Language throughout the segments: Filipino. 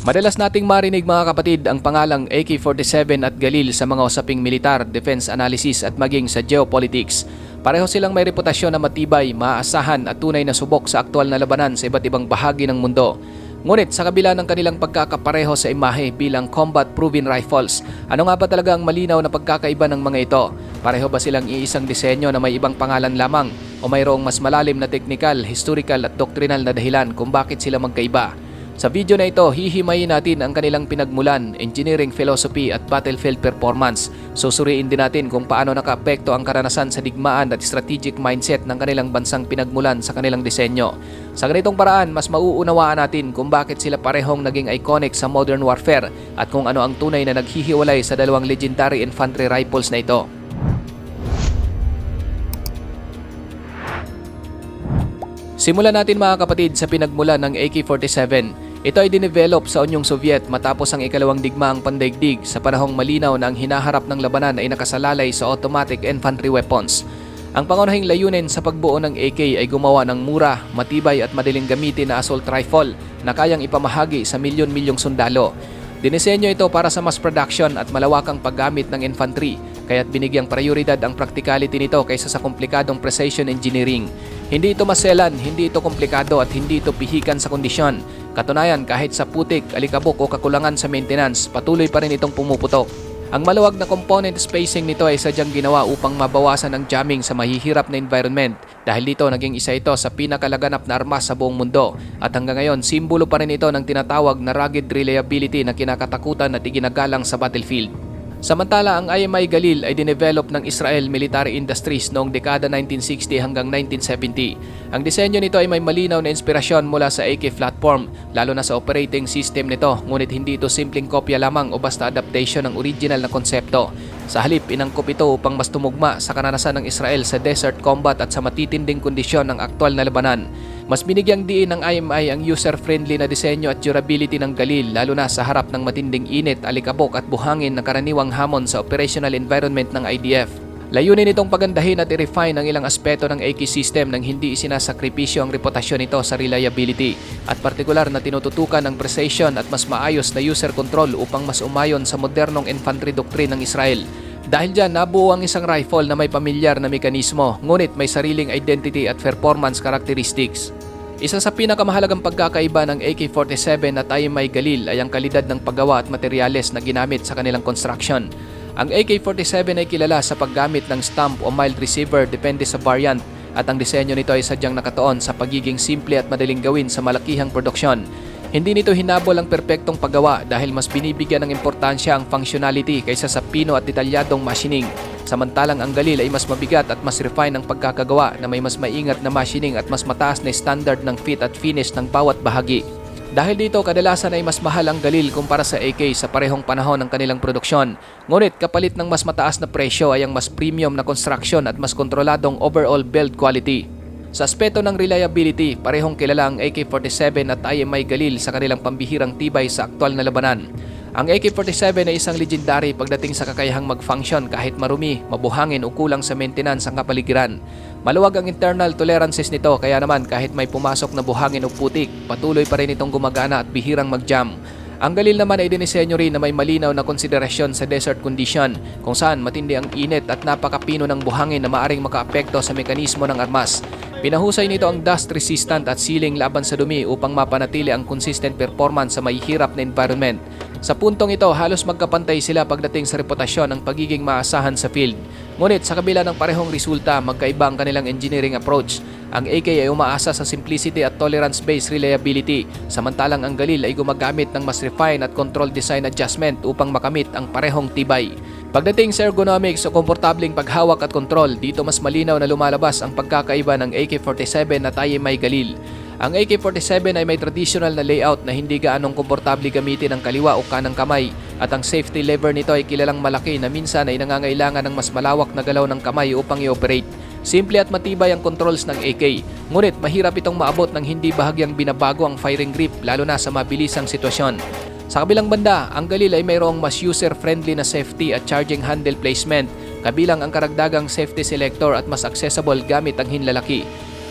Madalas nating marinig mga kapatid ang pangalang AK-47 at Galil sa mga usaping militar, defense analysis at maging sa geopolitics. Pareho silang may reputasyon na matibay, maaasahan at tunay na subok sa aktwal na labanan sa iba't ibang bahagi ng mundo. Ngunit sa kabila ng kanilang pagkakapareho sa imahe bilang combat-proven rifles, ano nga ba talaga ang malinaw na pagkakaiba ng mga ito? Pareho ba silang iisang disenyo na may ibang pangalan lamang o mayroong mas malalim na technical, historical at doktrinal na dahilan kung bakit sila magkaiba? Sa video na ito, hihimayin natin ang kanilang pinagmulan, engineering philosophy at battlefield performance. Susuriin din natin kung paano nakaapekto ang karanasan sa digmaan at strategic mindset ng kanilang bansang pinagmulan sa kanilang disenyo. Sa ganitong paraan, mas mauunawaan natin kung bakit sila parehong naging iconic sa modern warfare at kung ano ang tunay na naghihiwalay sa dalawang legendary infantry rifles na ito. Simulan natin mga kapatid sa pinagmulan ng AK-47. Ito ay dinevelop sa Unyong Soviet matapos ang ikalawang digmaang pandaigdig sa panahong malinaw na ang hinaharap ng labanan ay nakasalalay sa automatic infantry weapons. Ang pangunahing layunin sa pagbuo ng AK ay gumawa ng mura, matibay at madaling gamitin na assault rifle na kayang ipamahagi sa milyon-milyong sundalo. Dinisenyo ito para sa mass production at malawakang paggamit ng infantry, kaya't binigyang prioridad ang practicality nito kaysa sa komplikadong precision engineering. Hindi ito maselan, hindi ito komplikado at hindi ito pihikan sa kondisyon. Katunayan, kahit sa putik, alikabok o kakulangan sa maintenance, patuloy pa rin itong pumuputok. Ang maluwag na component spacing nito ay sadyang ginawa upang mabawasan ang jamming sa mahihirap na environment dahil dito naging isa ito sa pinakalaganap na armas sa buong mundo at hanggang ngayon simbolo pa rin ito ng tinatawag na rugged reliability na kinakatakutan at iginagalang sa battlefield. Samantala, ang IMI Galil ay dinevelop ng Israel Military Industries noong dekada 1960 hanggang 1970. Ang disenyo nito ay may malinaw na inspirasyon mula sa AK platform, lalo na sa operating system nito, ngunit hindi ito simpleng kopya lamang o basta adaptation ng original na konsepto. Sa halip, inangkop ito upang mas tumugma sa karanasan ng Israel sa desert combat at sa matitinding kondisyon ng aktwal na labanan. Mas binigyang diin ng IMI ang user-friendly na disenyo at durability ng Galil lalo na sa harap ng matinding init, alikabok at buhangin na karaniwang hamon sa operational environment ng IDF. Layunin itong pagandahin at i-refine ang ilang aspeto ng AK system nang hindi isinasakripisyo ang reputasyon nito sa reliability at partikular na tinututukan ng precision at mas maayos na user control upang mas umayon sa modernong infantry doctrine ng Israel. Dahil dyan, nabuo ang isang rifle na may pamilyar na mekanismo, ngunit may sariling identity at performance characteristics. Isa sa pinakamahalagang pagkakaiba ng AK-47 at IMI Galil ay ang kalidad ng paggawa at materyales na ginamit sa kanilang construction. Ang AK-47 ay kilala sa paggamit ng stump o mild receiver depende sa variant at ang disenyo nito ay sadyang nakatuon sa pagiging simple at madaling gawin sa malakihang produksyon. Hindi nito hinabol ang perpektong paggawa dahil mas binibigyan ng importansya ang functionality kaysa sa pino at detalyadong machining. Samantalang ang Galil ay mas mabigat at mas refine ang pagkakagawa na may mas maingat na machining at mas mataas na standard ng fit at finish ng bawat bahagi. Dahil dito, kadalasan ay mas mahal ang Galil kumpara sa AK sa parehong panahon ng kanilang produksyon. Ngunit kapalit ng mas mataas na presyo ay ang mas premium na construction at mas kontroladong overall build quality. Sa aspeto ng reliability, parehong kilala ang AK-47 at IMI Galil sa kanilang pambihirang tibay sa aktwal na labanan. Ang AK-47 ay isang legendary pagdating sa kakayahang mag-function kahit marumi, mabuhangin o kulang sa maintenance ang kapaligiran. Maluwag ang internal tolerances nito kaya naman kahit may pumasok na buhangin o putik, patuloy pa rin itong gumagana at bihirang mag-jam. Ang Galil naman ay dinisenyo rin na may malinaw na konsiderasyon sa desert condition kung saan matindi ang init at napakapino ng buhangin na maaring makaapekto sa mekanismo ng armas. Pinahusay nito ang dust resistant at sealing laban sa dumi upang mapanatili ang consistent performance sa mahihirap na environment. Sa puntong ito, halos magkapantay sila pagdating sa reputasyon ng pagiging maasahan sa field. Ngunit sa kabila ng parehong resulta, magkaiba ang kanilang engineering approach. Ang AK ay umaasa sa simplicity at tolerance-based reliability, samantalang ang Galil ay gumagamit ng mas refined at controlled design adjustment upang makamit ang parehong tibay. Pagdating sa ergonomics o komportabling paghawak at kontrol, dito mas malinaw na lumalabas ang pagkakaiba ng AK-47 at IMI Galil. Ang AK-47 ay may traditional na layout na hindi gaanong komportable gamitin ng kaliwa o kanang kamay at ang safety lever nito ay kilalang malaki na minsan ay nangangailangan ng mas malawak na galaw ng kamay upang i-operate. Simple at matibay ang controls ng AK, ngunit mahirap itong maabot ng hindi bahagyang binabago ang firing grip lalo na sa mabilisang sitwasyon. Sa kabilang banda, ang Galil ay mayroong mas user-friendly na safety at charging handle placement, kabilang ang karagdagang safety selector at mas accessible gamit ang hinlalaki.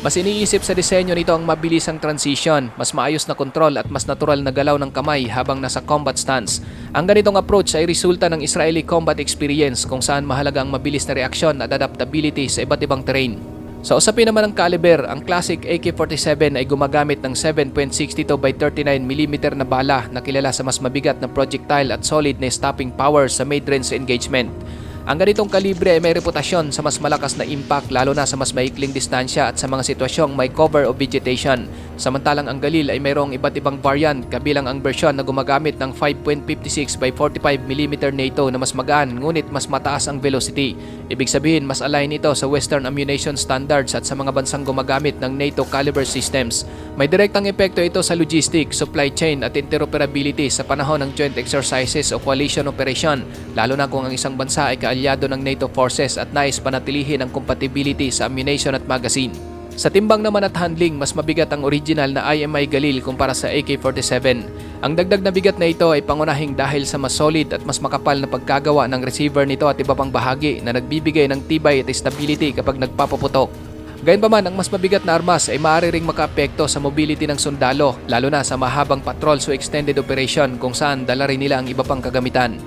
Mas iniisip sa disenyo nito ang mabilisang transition, mas maayos na kontrol at mas natural na galaw ng kamay habang nasa combat stance. Ang ganitong approach ay resulta ng Israeli combat experience kung saan mahalaga ang mabilis na reaksyon at adaptability sa iba't ibang terrain. Sa usapin naman ng caliber, ang classic AK-47 ay gumagamit ng 7.62 by 39mm na bala na kilala sa mas mabigat na projectile at solid na stopping power sa mid-range engagement. Ang ganitong kalibre ay may reputasyon sa mas malakas na impact lalo na sa mas maikling distansya at sa mga sitwasyong may cover o vegetation. Samantalang ang Galil ay mayroong iba't ibang variant kabilang ang bersyon na gumagamit ng 5.56 by 45mm NATO na mas magaan ngunit mas mataas ang velocity. Ibig sabihin mas align ito sa Western ammunition standards at sa mga bansang gumagamit ng NATO caliber systems. May direktang epekto ito sa logistics, supply chain at interoperability sa panahon ng joint exercises o coalition operation lalo na kung ang isang bansa ay kaalyado ng NATO forces at nais panatilihin ang compatibility sa ammunition at magazine. Sa timbang naman at handling, mas mabigat ang original na IMI Galil kumpara sa AK-47. Ang dagdag na bigat na ito ay pangunahing dahil sa mas solid at mas makapal na pagkagawa ng receiver nito at iba pang bahagi na nagbibigay ng tibay at stability kapag nagpapaputok. Gayunpaman, ang mas mabigat na armas ay maaari ring makaapekto sa mobility ng sundalo, lalo na sa mahabang patrols o extended operation kung saan dala rin nila ang iba pang kagamitan.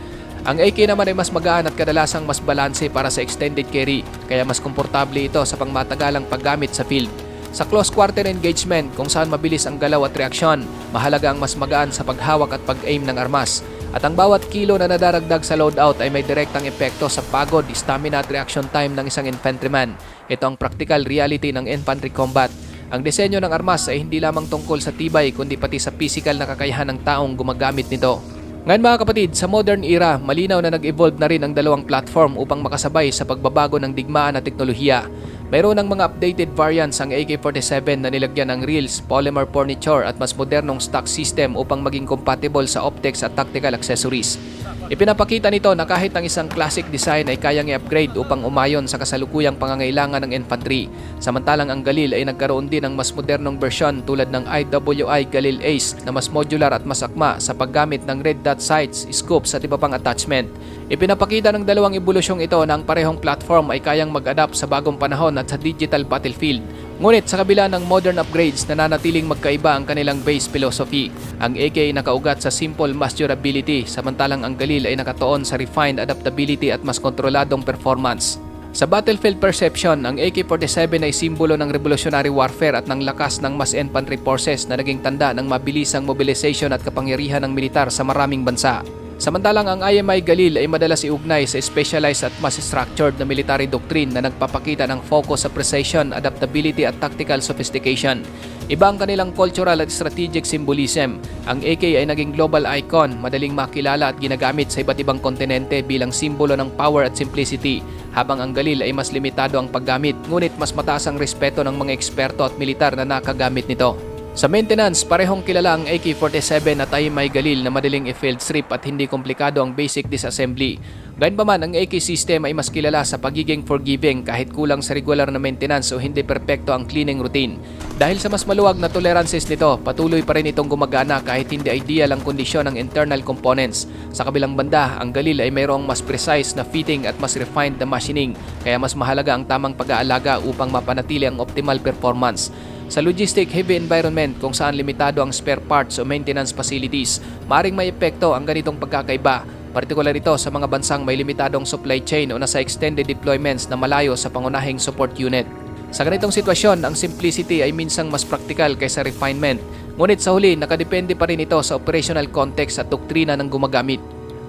Ang AK naman ay mas magaan at kadalasang mas balanse para sa extended carry, kaya mas komportable ito sa pangmatagalang paggamit sa field. Sa close quarter engagement, kung saan mabilis ang galaw at reaksyon, mahalaga ang mas magaan sa paghawak at pag-aim ng armas. At ang bawat kilo na nadaragdag sa loadout ay may direktang epekto sa pagod, stamina at reaction time ng isang infantryman. Ito ang practical reality ng infantry combat. Ang disenyo ng armas ay hindi lamang tungkol sa tibay kundi pati sa physical na kakayahan ng taong gumagamit nito. Ngayon mga kapatid, sa modern era, malinaw na nag-evolve na rin ang dalawang platform upang makasabay sa pagbabago ng digmaan at teknolohiya. Mayroon ng mga updated variants ang AK-47 na nilagyan ng reels, polymer furniture at mas modernong stock system upang maging compatible sa optics at tactical accessories. Ipinapakita nito na kahit ang isang classic design ay kayang i-upgrade upang umayon sa kasalukuyang pangangailangan ng infantry. Samantalang ang Galil ay nagkaroon din ng mas modernong bersyon tulad ng IWI Galil Ace na mas modular at mas akma sa paggamit ng red dot sights, scopes at iba pang attachment. Ipinapakita ng dalawang ebolusyong ito na ang parehong platform ay kayang mag-adapt sa bagong panahon at sa digital battlefield. Ngunit sa kabila ng modern upgrades, nananatiling magkaiba ang kanilang base philosophy. Ang AK ay nakaugat sa simple mass durability, samantalang ang Galil ay nakatuon sa refined adaptability at mas kontroladong performance. Sa battlefield perception, ang AK-47 ay simbolo ng revolutionary warfare at ng lakas ng mass infantry forces na naging tanda ng mabilisang mobilization at kapangyarihan ng militar sa maraming bansa. Samantalang ang IMI Galil ay madalas iugnay sa specialized at mass structured na military doctrine na nagpapakita ng focus sa precision, adaptability at tactical sophistication. Iba ang kanilang cultural at strategic symbolism. Ang AK ay naging global icon, madaling makilala at ginagamit sa iba't ibang kontinente bilang simbolo ng power at simplicity, habang ang Galil ay mas limitado ang paggamit, ngunit mas mataas ang respeto ng mga eksperto at militar na nakagamit nito. Sa maintenance, parehong kilala ang AK-47 at IMI Galil na madaling i-field strip at hindi komplikado ang basic disassembly. Gayunpaman, ang AK system ay mas kilala sa pagiging forgiving kahit kulang sa regular na maintenance o hindi perpekto ang cleaning routine. Dahil sa mas maluwag na tolerances nito, patuloy pa rin itong gumagana kahit hindi ideal ang kondisyon ng internal components. Sa kabilang banda, ang Galil ay mayroong mas precise na fitting at mas refined na machining, kaya mas mahalaga ang tamang pag-aalaga upang mapanatili ang optimal performance. Sa logistic heavy environment kung saan limitado ang spare parts o maintenance facilities, maaaring may epekto ang ganitong pagkakaiba, partikular ito sa mga bansang may limitadong supply chain o nasa extended deployments na malayo sa pangunahing support unit. Sa ganitong sitwasyon, ang simplicity ay minsang mas praktikal kaysa refinement, ngunit sa huli nakadepende pa rin ito sa operational context at doktrina ng gumagamit.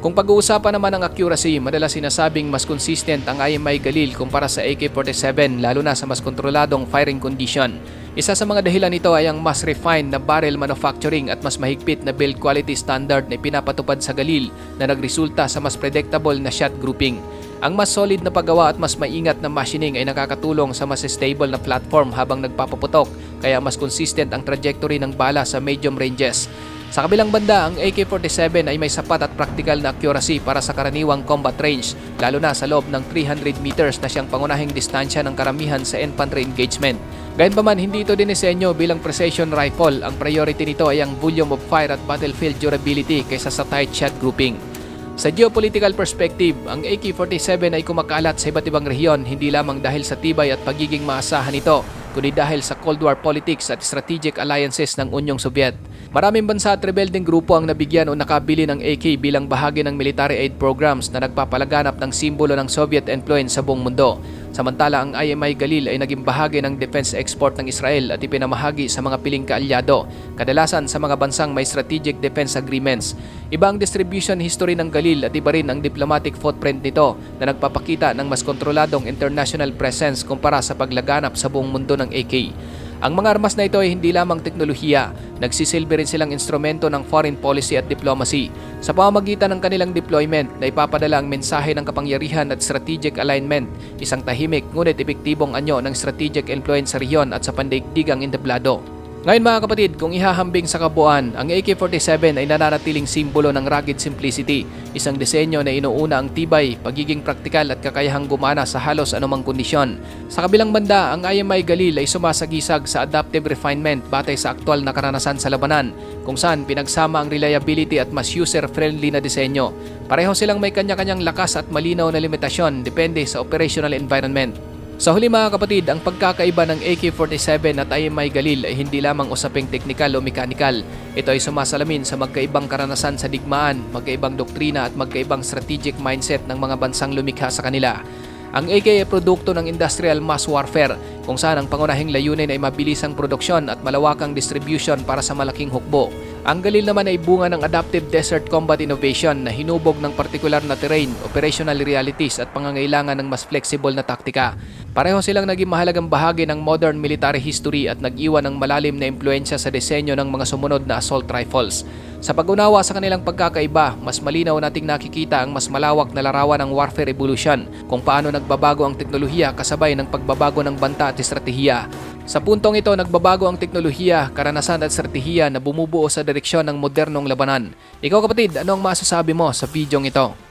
Kung pag-uusapan naman ang accuracy, madalas sinasabing mas consistent ang IMI Galil kumpara sa AK-47 lalo na sa mas kontroladong firing condition. Isa sa mga dahilan nito ay ang mas refined na barrel manufacturing at mas mahigpit na build quality standard na pinapatupad sa Galil na nagresulta sa mas predictable na shot grouping. Ang mas solid na paggawa at mas maingat na machining ay nakakatulong sa mas stable na platform habang nagpapaputok, kaya mas consistent ang trajectory ng bala sa medium ranges. Sa kabilang banda, ang AK-47 ay may sapat at practical na accuracy para sa karaniwang combat range, lalo na sa loob ng 300 meters na siyang pangunahing distansya ng karamihan sa infantry engagement. Gayunpaman, hindi ito dinisenyo bilang precision rifle. Ang priority nito ay ang volume of fire at battlefield durability kaysa sa tight shot grouping. Sa geopolitical perspective, ang AK-47 ay kumakalat sa iba't ibang rehiyon hindi lamang dahil sa tibay at pagiging maasahan nito, kundi dahil sa Cold War politics at strategic alliances ng Unyong Soviet. Maraming bansa at rebeldeng grupo ang nabigyan o nakabili ng AK bilang bahagi ng military aid programs na nagpapalaganap ng simbolo ng Soviet influence sa buong mundo. Samantala, ang IMI Galil ay naging bahagi ng defense export ng Israel at ipinamahagi sa mga piling kaalyado, kadalasan sa mga bansang may strategic defense agreements. Iba ang distribution history ng Galil at iba rin ang diplomatic footprint nito na nagpapakita ng mas kontroladong international presence kumpara sa paglaganap sa buong mundo ng AK. Ang mga armas na ito ay hindi lamang teknolohiya, nagsisilbi rin silang instrumento ng foreign policy at diplomacy. Sa pamamagitan ng kanilang deployment na ipapadala ang mensahe ng kapangyarihan at strategic alignment, isang tahimik ngunit epektibong anyo ng strategic influence sa rehiyon at sa pandaigdigang entablado. Ngayon mga kapatid, kung ihahambing sa kabuuan, ang AK-47 ay nananatiling simbolo ng rugged simplicity, isang disenyo na inuuna ang tibay, pagiging praktikal at kakayahang gumana sa halos anumang kondisyon. Sa kabilang banda, ang IMI Galil ay sumasagisag sa adaptive refinement batay sa aktwal na karanasan sa labanan, kung saan pinagsama ang reliability at mas user-friendly na disenyo. Pareho silang may kanya-kanyang lakas at malinaw na limitasyon depende sa operational environment. Sa huli mga kapatid, ang pagkakaiba ng AK-47 at IMI Galil ay hindi lamang usaping teknikal o mekanikal. Ito ay sumasalamin sa magkaibang karanasan sa digmaan, magkaibang doktrina at magkaibang strategic mindset ng mga bansang lumikha sa kanila. Ang AK ay produkto ng industrial mass warfare kung saan ang pangunahing layunin ay mabilisang produksyon at malawakang distribution para sa malaking hukbo. Ang Galil naman ay bunga ng adaptive desert combat innovation na hinubog ng partikular na terrain, operational realities at pangangailangan ng mas flexible na taktika. Pareho silang naging mahalagang bahagi ng modern military history at nag-iwan ng malalim na impluensya sa disenyo ng mga sumunod na assault rifles. Sa pag-unawa sa kanilang pagkakaiba, mas malinaw nating nakikita ang mas malawak na larawan ng warfare evolution, kung paano nagbabago ang teknolohiya kasabay ng pagbabago ng banta at estratehiya. Sa puntong ito, nagbabago ang teknolohiya, karanasan at estratehiya na bumubuo sa direksyon ng modernong labanan. Ikaw kapatid, ano ang masasabi mo sa bidyong ito?